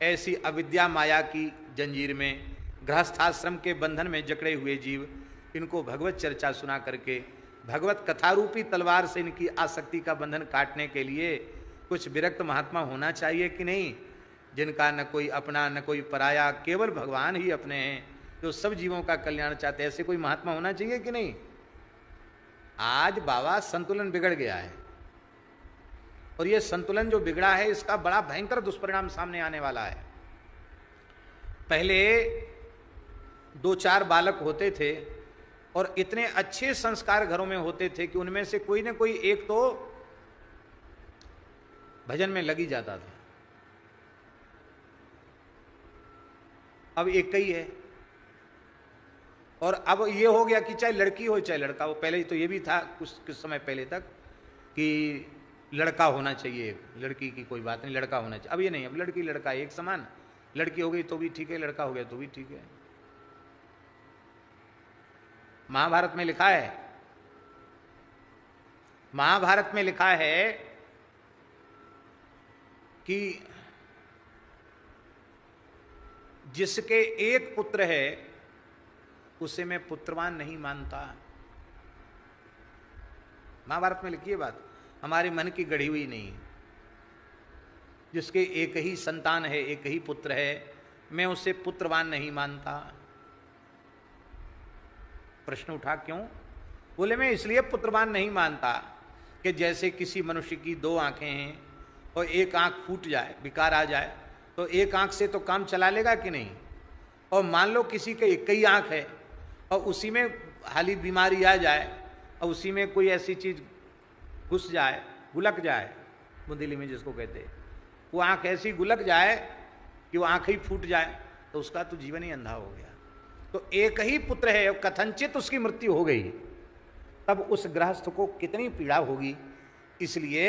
ऐसी अविद्या माया की जंजीर में, गृहस्थाश्रम के बंधन में जकड़े हुए जीव, इनको भगवत चर्चा सुना करके भगवत कथारूपी तलवार से इनकी आसक्ति का बंधन काटने के लिए कुछ विरक्त महात्मा होना चाहिए कि नहीं, जिनका न कोई अपना न कोई पराया, केवल भगवान ही अपने हैं, जो सब जीवों का कल्याण चाहते हैं। ऐसे कोई महात्मा होना चाहिए कि नहीं। आज बाबा संतुलन बिगड़ गया है, और ये संतुलन जो बिगड़ा है इसका बड़ा भयंकर दुष्परिणाम सामने आने वाला है। पहले 2-4 बालक होते थे और इतने अच्छे संस्कार घरों में होते थे कि उनमें से कोई न कोई एक तो भजन में लगी जाता था। अब एक ही है, और अब ये हो गया कि चाहे लड़की हो चाहे लड़का हो। पहले तो ये भी था कुछ समय पहले तक कि लड़का होना चाहिए, लड़की की कोई बात नहीं, लड़का होना चाहिए। अब ये नहीं, अब लड़की लड़का एक समान, लड़की हो गई तो भी ठीक है, लड़का हो गया तो भी ठीक है। महाभारत में लिखा है, महाभारत में लिखा है कि जिसके एक पुत्र है उसे मैं पुत्रवान नहीं मानता। महाभारत में लिखी है बात, हमारे मन की गढ़ी हुई नहीं। जिसके एक ही संतान है, एक ही पुत्र है, मैं उसे पुत्रवान नहीं मानता। प्रश्न उठा, क्यों? बोले मैं इसलिए पुत्रवान नहीं मानता कि जैसे किसी मनुष्य की 2 आंखें हैं और एक आंख फूट जाए, विकार आ जाए, तो एक आंख से तो काम चला लेगा कि नहीं। और मान लो किसी के एक ही आंख है और उसी में हाली बीमारी आ जाए और उसी में कोई ऐसी चीज घुस जाए, गुलक जाए, बुंदेली में जिसको कहते हैं, वो आंख ऐसी गुलक जाए कि वो आंख ही फूट जाए, तो उसका तो जीवन ही अंधा हो गया। तो एक ही पुत्र है, कथनचित उसकी मृत्यु हो गई, तब उस गृहस्थ को कितनी पीड़ा होगी। इसलिए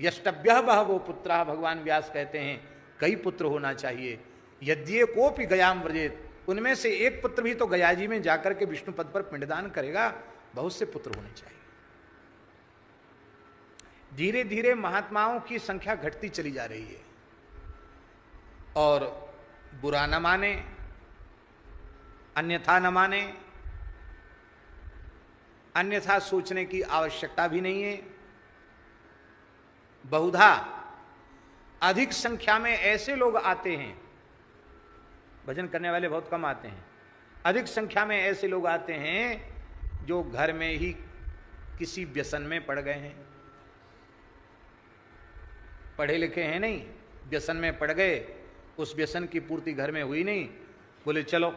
यष्टभ्य बहवो पुत्रा, भगवान व्यास कहते हैं कई पुत्र होना चाहिए। यद्य कोपि गयाम व्रजेत, उनमें से एक पुत्र भी तो गया जी में जाकर के विष्णु पद पर पिंडदान करेगा। बहुत से पुत्र होने चाहिए। धीरे धीरे महात्माओं की संख्या घटती चली जा रही है, और बुरा न माने, अन्यथा न माने, अन्यथा सोचने की आवश्यकता भी नहीं है। बहुधा अधिक संख्या में ऐसे लोग आते हैं, भजन करने वाले बहुत कम आते हैं, अधिक संख्या में ऐसे लोग आते हैं जो घर में ही किसी व्यसन में पड़ गए हैं। पढ़े लिखे हैं नहीं, व्यसन में पड़ गए, उस व्यसन की पूर्ति घर में हुई नहीं, बोले चलो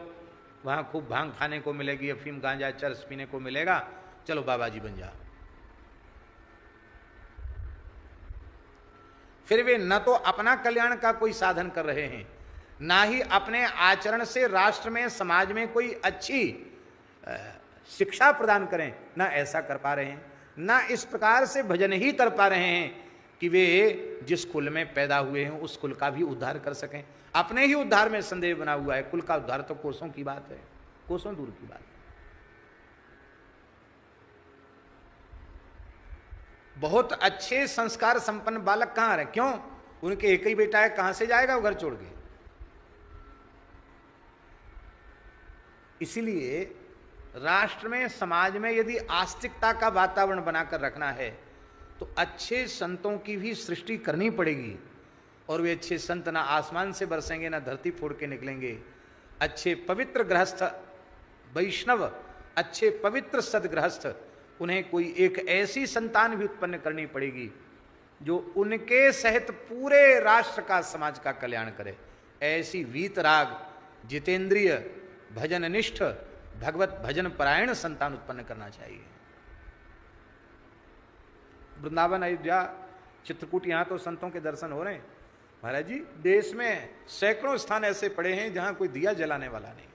वहां खूब भांग खाने को मिलेगी, अफीम गांजा चरस पीने को मिलेगा, चलो बाबा जी बन जाओ। फिर वे न तो अपना कल्याण का कोई साधन कर रहे हैं, ना ही अपने आचरण से राष्ट्र में समाज में कोई अच्छी शिक्षा प्रदान करें, ना ऐसा कर पा रहे हैं, ना इस प्रकार से भजन ही कर पा रहे हैं कि वे जिस कुल में पैदा हुए हैं उस कुल का भी उद्धार कर सकें। अपने ही उद्धार में संदेह बना हुआ है, कुल का उद्धार तो कोसों की बात है, कोसों दूर की बात है। बहुत अच्छे संस्कार संपन्न बालक कहां रहे, क्यों? उनके एक ही बेटा है, कहां से जाएगा वो घर छोड़ के। इसीलिए राष्ट्र में समाज में यदि आस्तिकता का वातावरण बनाकर रखना है तो अच्छे संतों की भी सृष्टि करनी पड़ेगी, और वे अच्छे संत ना आसमान से बरसेंगे ना धरती फोड़ के निकलेंगे। अच्छे पवित्र गृहस्थ वैष्णव, अच्छे पवित्र सदगृहस्थ, उन्हें कोई एक ऐसी संतान भी उत्पन्न करनी पड़ेगी जो उनके सहित पूरे राष्ट्र का समाज का कल्याण करे। ऐसी वीतराग जितेंद्रिय भजननिष्ठ भगवत भजन परायण संतान उत्पन्न करना चाहिए। वृंदावन, अयोध्या, चित्रकूट, यहां तो संतों के दर्शन हो रहे हैं। महाराज जी, देश में सैकड़ों स्थान ऐसे पड़े हैं जहां कोई दिया जलाने वाला नहीं।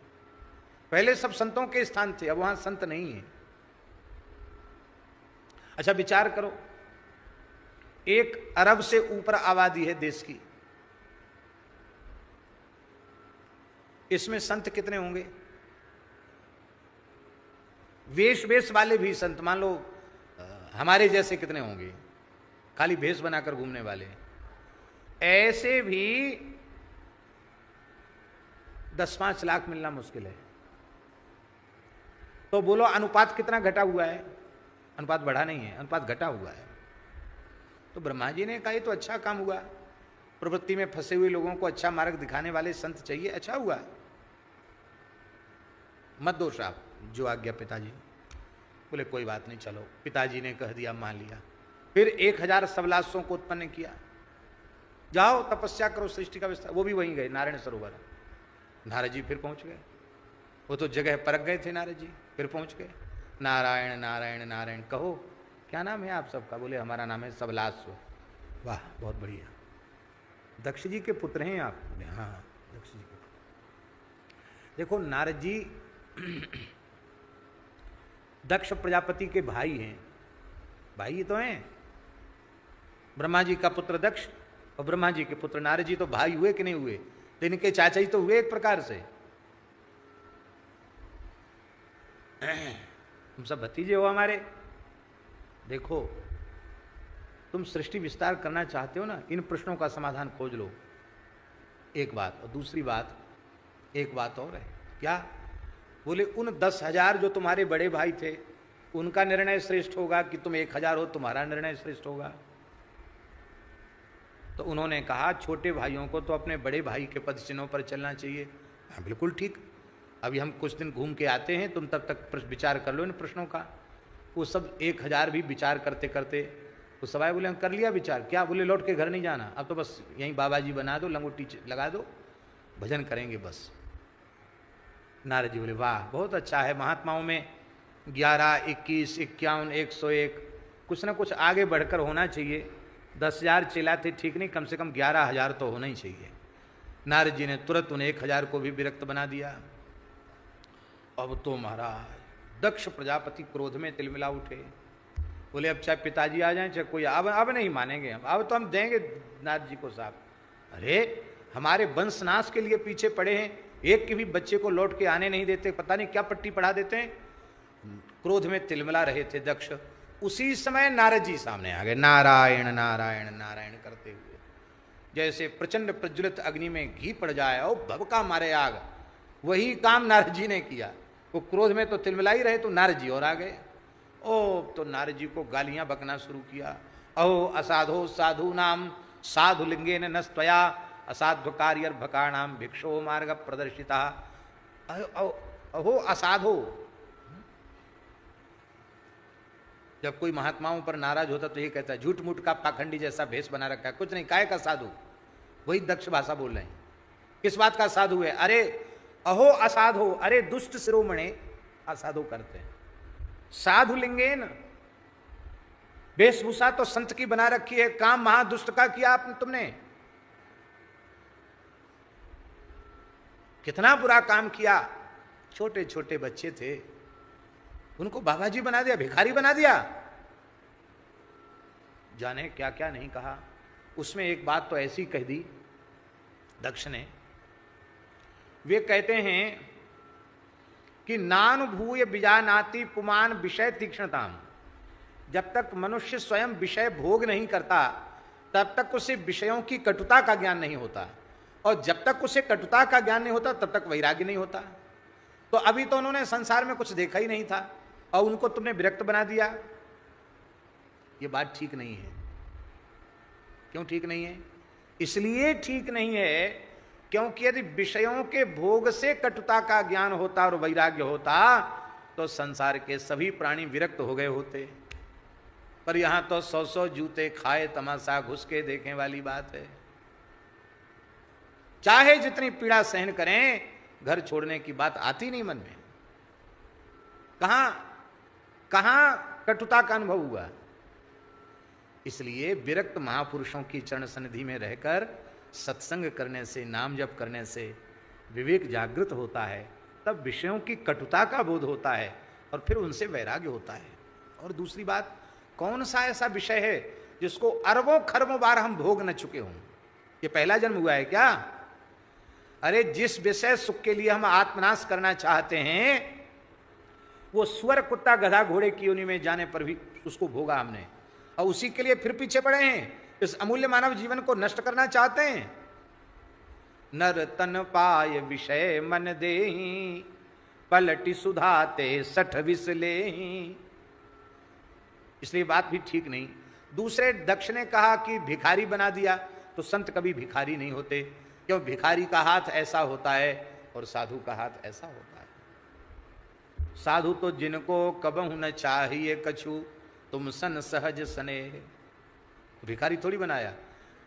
पहले सब संतों के स्थान थे, अब वहां संत नहीं है। अच्छा विचार करो, 1 अरब से ऊपर आबादी है देश की, इसमें संत कितने होंगे? वेश वेश वाले भी संत, मान लो हमारे जैसे कितने होंगे, खाली भेष बनाकर घूमने वाले। ऐसे भी 10-5 लाख मिलना मुश्किल है। तो बोलो अनुपात कितना घटा हुआ है? अनुपात बढ़ा नहीं है, अनुपात घटा हुआ है। तो ब्रह्मा जी ने कहा ये तो अच्छा काम हुआ, प्रवृत्ति में फंसे हुए लोगों को अच्छा मार्ग दिखाने वाले संत चाहिए, अच्छा हुआ। मत दो श्राप, जो आज्ञा पिताजी। बोले कोई बात नहीं, चलो। पिताजी ने कह दिया, मान लिया। फिर 1000 सबलासों को उत्पन्न किया, जाओ तपस्या करो, सृष्टि का विस्तार। वो भी वहीं गए, नारायण सरोवर। नारद जी फिर पहुंच गए, वो तो जगह परख गए थे नारद जी, फिर पहुंच गए। नारायण नारायण नारायण, कहो क्या नाम है आप सबका? बोले हमारा नाम है सबलास्व। वाह, बहुत बढ़िया, दक्ष जी के पुत्र हैं आप? बोले हाँ, दक्ष जी के पुत्र। देखो नारद जी दक्ष प्रजापति के भाई हैं, भाई तो हैं। ब्रह्मा जी का पुत्र दक्ष और ब्रह्मा जी के पुत्र नारद जी तो भाई हुए कि नहीं हुए? तो इनके चाचा जी तो हुए एक प्रकार से। तुम सब भतीजे हो हमारे। देखो तुम सृष्टि विस्तार करना चाहते हो ना, इन प्रश्नों का समाधान खोज लो, एक बात। और दूसरी बात, एक बात और है। क्या? बोले उन 10,000 जो तुम्हारे बड़े भाई थे, उनका निर्णय श्रेष्ठ होगा कि तुम 1,000 हो, तुम्हारा निर्णय श्रेष्ठ होगा? तो उन्होंने कहा छोटे भाइयों को तो अपने बड़े भाई के पद चिन्हों पर चलना चाहिए। हाँ बिल्कुल ठीक, अभी हम कुछ दिन घूम के आते हैं, तुम तब तक विचार कर लो इन प्रश्नों का। वो सब 1,000 भी विचार करते करते वो सवाई बोले हम कर लिया विचार। क्या? बोले लौट के घर नहीं जाना, अब तो बस यहीं बाबा जी बना दो, लंगोटी लगा दो, भजन करेंगे बस। नारद जी बोले वाह बहुत अच्छा है, महात्माओं में 11, 21, 51, 101 कुछ ना कुछ आगे बढ़कर होना चाहिए। 10,000 चेला थे ठीक नहीं, कम से कम 11,000 तो होना ही चाहिए। नारद जी ने तुरंत उन्हें 1,000 को भी विरक्त बना दिया। अब तो महाराज दक्ष प्रजापति क्रोध में तिलमिला उठे। बोले अब चाहे पिताजी आ जाएं चाहे कोई, अब नहीं मानेंगे हम, अब तो हम देंगे नारद जी को साथ। अरे हमारे वंशनाश के लिए पीछे पड़े हैं, एक के भी बच्चे को लौट के आने नहीं देते, पता नहीं क्या पट्टी पढ़ा देते हैं। क्रोध में तिलमिला रहे थे दक्ष। उसी समय नारद जी सामने आ गए, नारायण नारायण नारायण करते हुए, जैसे प्रचंड प्रज्वलित अग्नि में घी पड़ जाए और भभका मारे आग। वही काम नारद जी ने किया। वो क्रोध में तो तिलमिला ही रहे, तो नारद जी और आ गए। ओ तो नारद जी को गालियां बकना शुरू किया। अहो असाधो साधु नाम साधु लिंगेन नस्त्वया असाध्व कार्यर्भकाणाम भिक्षो मार्ग प्रदर्शिता। अहो असाधो। जब कोई महात्माओं पर नाराज होता तो ये कहता है झूठ मूठ का पाखंडी जैसा भेष बना रखा है, कुछ नहीं, काय का साधु। वही दक्ष भाषा बोल रहे हैं। किस बात का साधु है? अरे अहो असाधो, अरे दुष्ट शिरोमणे असाधु करते हैं। साधु लिंगेन, वेशभूषा तो संत की बना रखी है, काम महादुष्ट का किया आपने, तुमने कितना बुरा काम किया। छोटे छोटे बच्चे थे, उनको बाबा जी बना दिया, भिखारी बना दिया, जाने क्या क्या नहीं कहा। उसमें एक बात तो ऐसी कह दी दक्ष ने। वे कहते हैं कि नानुभूय बीजानाति पुमान विषय तीक्ष्णताम। जब तक मनुष्य स्वयं विषय भोग नहीं करता तब तक उसे विषयों की कटुता का ज्ञान नहीं होता, और जब तक उसे कटुता का ज्ञान नहीं होता तब तक वैराग्य नहीं होता। तो अभी तो उन्होंने संसार में कुछ देखा ही नहीं था और उनको तुमने विरक्त बना दिया। ये बात ठीक नहीं है। क्यों ठीक नहीं है? इसलिए ठीक नहीं है क्योंकि यदि विषयों के भोग से कटुता का ज्ञान होता और वैराग्य होता तो संसार के सभी प्राणी विरक्त हो गए होते। पर यहां तो 100 जूते खाए तमाशा घुस के देखने वाली बात है। चाहे जितनी पीड़ा सहन करें, घर छोड़ने की बात आती नहीं मन में। कहां कटुता का अनुभव हुआ? इसलिए विरक्त महापुरुषों की चरण सन्निधि में रहकर सत्संग करने से, नाम जप करने से विवेक जागृत होता है, तब विषयों की कटुता का बोध होता है और फिर उनसे वैराग्य होता है। और दूसरी बात, कौन सा ऐसा विषय है जिसको अरबों खरबों बार हम भोग न चुके हों? ये पहला जन्म हुआ है क्या? अरे जिस विषय सुख के लिए हम आत्मनाश करना चाहते हैं वो सुअर कुत्ता गधा घोड़े की योनि में जाने पर भी उसको भोगा हमने, और उसी के लिए फिर पीछे पड़े हैं। इस अमूल्य मानव जीवन को नष्ट करना चाहते हैं। नर तन पाय विषय मन देही, पलटि सुधाते 60 विष लेही। इसलिए बात भी ठीक नहीं। दूसरे दक्ष ने कहा कि भिखारी बना दिया, तो संत कभी भिखारी नहीं होते, क्यों? भिखारी का हाथ ऐसा होता है और साधु का हाथ ऐसा होता है। साधु तो जिनको कबहु न चाहिए कछु, तुम सन सहज सने। भिखारी थोड़ी बनाया।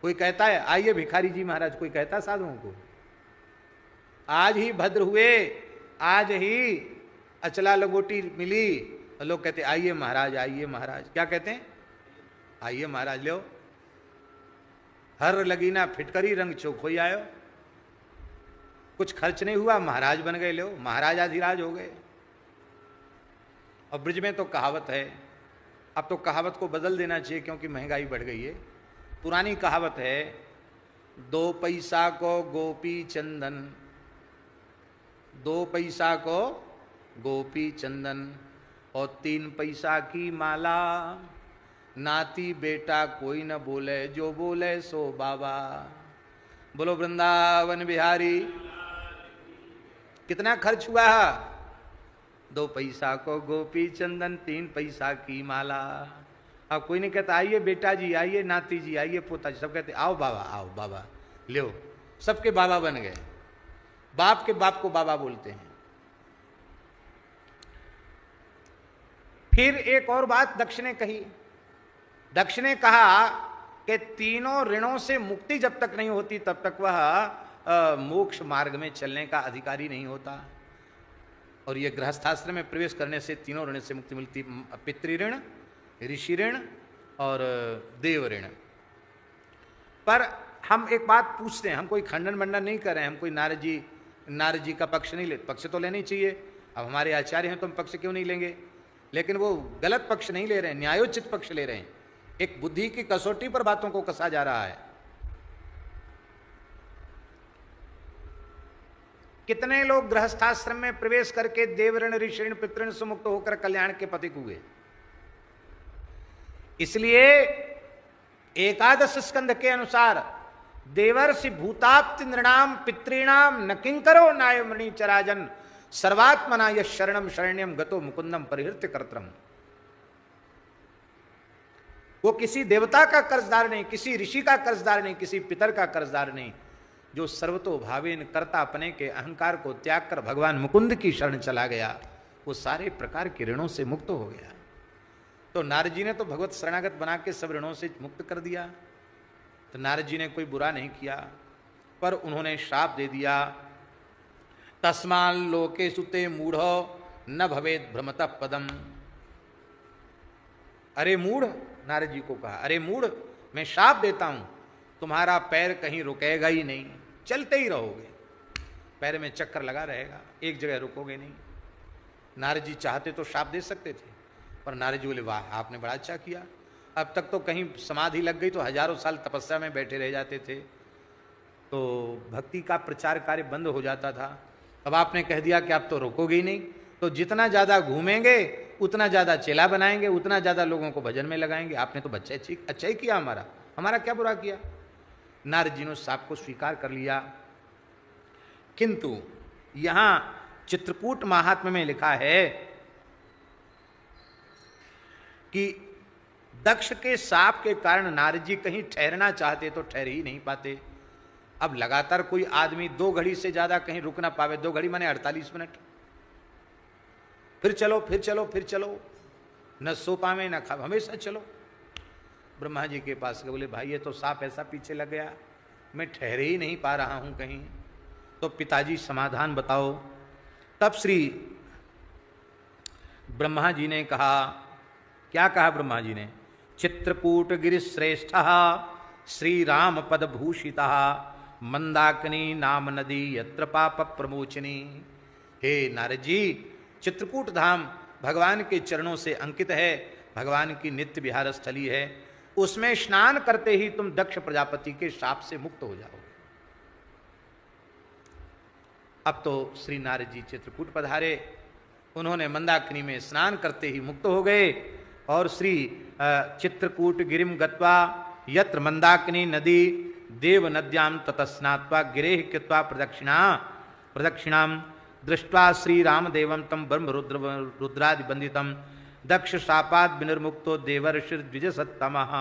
कोई कहता है आइए भिखारी जी महाराज, कोई कहता साधुओं को? आज ही भद्र हुए, आज ही अचला लंगोटी मिली, लोग कहते आइए महाराज, आइए महाराज। क्या कहते हैं? आइए महाराज, लो हर लगीना फिटकरी रंग चोखो ही आयो। कुछ खर्च नहीं हुआ, महाराज बन गए, लो महाराज आधिराज हो गए। और ब्रिज में तो कहावत है, अब तो कहावत को बदल देना चाहिए क्योंकि महंगाई बढ़ गई है। पुरानी कहावत है, 2 पैसा को गोपी चंदन, 2 पैसा को गोपी चंदन, और 3 पैसा की माला, नाती बेटा कोई न बोले, जो बोले सो बाबा। बोलो वृंदावन बिहारी। कितना खर्च हुआ? 2 पैसा को गोपी चंदन, 3 पैसा की माला। अब कोई नहीं कहता आइए बेटा जी, आइए नाती जी, आइए पोता जी, सब कहते आओ बाबा, आओ बाबा, लो। सबके बाबा बन गए, बाप के बाप को बाबा बोलते हैं। फिर एक और बात दक्ष ने कही। दक्ष ने कहा कि तीनों ऋणों से मुक्ति जब तक नहीं होती तब तक वह मोक्ष मार्ग में चलने का अधिकारी नहीं होता। और ये गृहस्थाश्रम में प्रवेश करने से तीनों ऋण से मुक्ति मिलती, पितृऋण, ऋषि ऋण और देव ऋण। पर हम एक बात पूछते हैं, हम कोई खंडन मंडन नहीं कर रहे हैं, हम कोई नारद जी का पक्ष नहीं लेते। पक्ष तो लेना ही चाहिए, अब हमारे आचार्य हैं तो हम पक्ष क्यों नहीं लेंगे? लेकिन वो गलत पक्ष नहीं ले रहे हैं, न्यायोचित पक्ष ले रहे हैं। एक बुद्धि की कसौटी पर बातों को कसा जा रहा है। कितने लोग गृहस्थाश्रम में प्रवेश करके देवऋण, ऋषिऋण, पितृण से मुक्त होकर कल्याण के पथिक हुए। इसलिए एकादश स्कंध के अनुसार देवर्षि भूताप्ति नृणाम पितॄणाम न किंकरो नायमणि चराजन, सर्वात्मना यश शरणम शरण्यम गतो मुकुंदम परिहृत्य कर्त्रम। वो किसी देवता का कर्जदार नहीं, किसी ऋषि का कर्जदार नहीं, किसी पितर का कर्जदार नहीं। जो सर्वतो भावेन कर्ता अपने के अहंकार को त्याग कर भगवान मुकुंद की शरण चला गया, वो सारे प्रकार के ऋणों से मुक्त हो गया। तो नारद जी ने तो भगवत शरणागत बना के सब ऋणों से मुक्त कर दिया। तो नारद जी ने कोई बुरा नहीं किया, पर उन्होंने श्राप दे दिया, तस्मान् लोके सुते मूढ़ो न भवेद भ्रमतः पदम। अरे मूढ़, नारद जी को कहा, अरे मूढ़, मैं श्राप देता हूं, तुम्हारा पैर कहीं रुकेगा ही नहीं, चलते ही रहोगे, पैर में चक्कर लगा रहेगा, एक जगह रुकोगे नहीं। नारद जी चाहते तो श्राप दे सकते थे, पर नारद जी बोले वाह आपने बड़ा अच्छा किया। अब तक तो कहीं समाधि लग गई तो हजारों साल तपस्या में बैठे रह जाते थे, तो भक्ति का प्रचार कार्य बंद हो जाता था। अब आपने कह दिया कि आप तो रोकोगे ही नहीं, तो जितना ज़्यादा घूमेंगे उतना ज़्यादा चेला बनाएंगे, उतना ज़्यादा लोगों को भजन में लगाएंगे। आपने तो बच्चे अच्छा ही किया, हमारा क्या बुरा किया। नारद जी ने साप को स्वीकार कर लिया। किंतु यहां चित्रकूट महात्म्य में लिखा है कि दक्ष के साप के कारण नारद जी कहीं ठहरना चाहते तो ठहर ही नहीं पाते। अब लगातार कोई आदमी 2 घड़ी से ज्यादा कहीं रुक ना पावे, 2 घड़ी माने 48 मिनट, फिर चलो फिर चलो फिर चलो, न सो पावे न खा, हमेशा चलो। ब्रह्मा जी के पास गए, बोले भाई ये तो सांप ऐसा पीछे लग गया, मैं ठहर ही नहीं पा रहा हूं कहीं, तो पिताजी समाधान बताओ। तब श्री ब्रह्मा जी ने कहा, क्या कहा ब्रह्मा जी ने? चित्रकूट गिरिश्रेष्ठ श्री राम पद भूषिता मंदाकिनी नाम नदी यत्र पाप प्रमोचनी। हे नारद जी, चित्रकूट धाम भगवान के चरणों से अंकित है, भगवान की नित्य विहार स्थली है, उसमें स्नान करते ही तुम दक्ष प्रजापति के शाप से मुक्त हो जाओगे। अब तो श्री नारद जी चित्रकूट पधारे, उन्होंने मंदाकिनी में स्नान करते ही मुक्त हो गए और श्री चित्रकूट गिरिम गत्वा यत्र मंदाकिनी नदी देव नद्याम ततस्नात्वा गिरेह कृत्वा प्रदक्षिणाम दृष्ट्वा श्री रामदेवम तम ब्रह्म रुद्रादि बंदितम दक्ष शापाद विनिर्मुक्तो देवर्षि द्विज सत्तमः।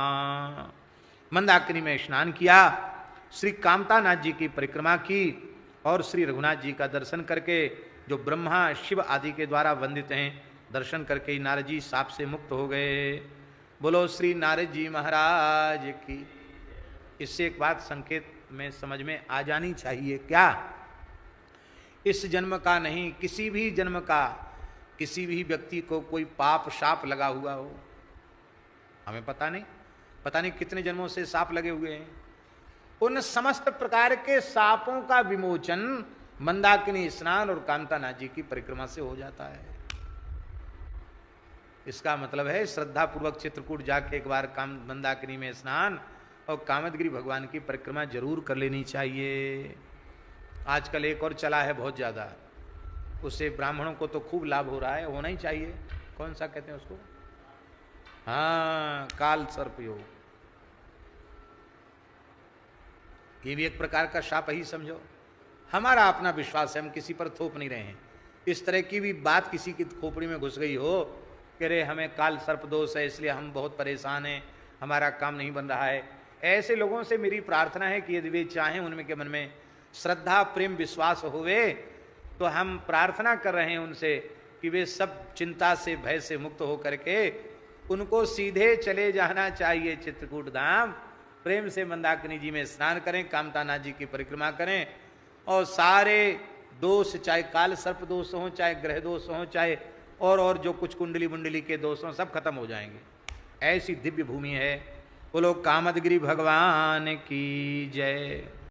मंदाकिनी में स्नान किया, श्री कामतानाथ जी की परिक्रमा की और श्री रघुनाथ जी का दर्शन करके, जो ब्रह्मा शिव आदि के द्वारा वंदित हैं, दर्शन करके नारद जी साप से मुक्त हो गए। बोलो श्री नारद जी महाराज की। इससे एक बात संकेत में समझ में आ जानी चाहिए, क्या इस जन्म का नहीं, किसी भी जन्म का किसी भी व्यक्ति को कोई पाप शाप लगा हुआ हो, हमें पता नहीं कितने जन्मों से साप लगे हुए हैं, उन समस्त प्रकार के सापों का विमोचन मंदाकिनी स्नान और कामतानाथ जी की परिक्रमा से हो जाता है। इसका मतलब है श्रद्धा पूर्वक चित्रकूट जाके एक बार मंदाकिनी में स्नान और कामदगिरि भगवान की परिक्रमा जरूर कर लेनी चाहिए। आजकल एक और चला है बहुत ज्यादा, उससे ब्राह्मणों को तो खूब लाभ हो रहा है, होना ही चाहिए। कौन सा कहते हैं उसको? हाँ, काल सर्प योग। ये भी एक प्रकार का शाप ही समझो। हमारा अपना विश्वास है, हम किसी पर थोप नहीं रहे हैं। इस तरह की भी बात किसी की खोपड़ी में घुस गई हो कि रे हमें काल सर्प दोष है, इसलिए हम बहुत परेशान हैं, हमारा काम नहीं बन रहा है, ऐसे लोगों से मेरी प्रार्थना है कि यदि वे चाहें, उनमें के मन में श्रद्धा प्रेम विश्वास होवे, तो हम प्रार्थना कर रहे हैं उनसे कि वे सब चिंता से भय से मुक्त हो करके उनको सीधे चले जाना चाहिए चित्रकूट धाम। प्रेम से मंदाकिनी जी में स्नान करें, कामतानाथ जी की परिक्रमा करें और सारे दोष, चाहे काल सर्प दोष हो, चाहे ग्रह दोष हो, चाहे और जो कुछ कुंडली मुंडली के दोष हो, सब खत्म हो जाएंगे। ऐसी दिव्य भूमि है। बोलो कामदगिरि भगवान की जय।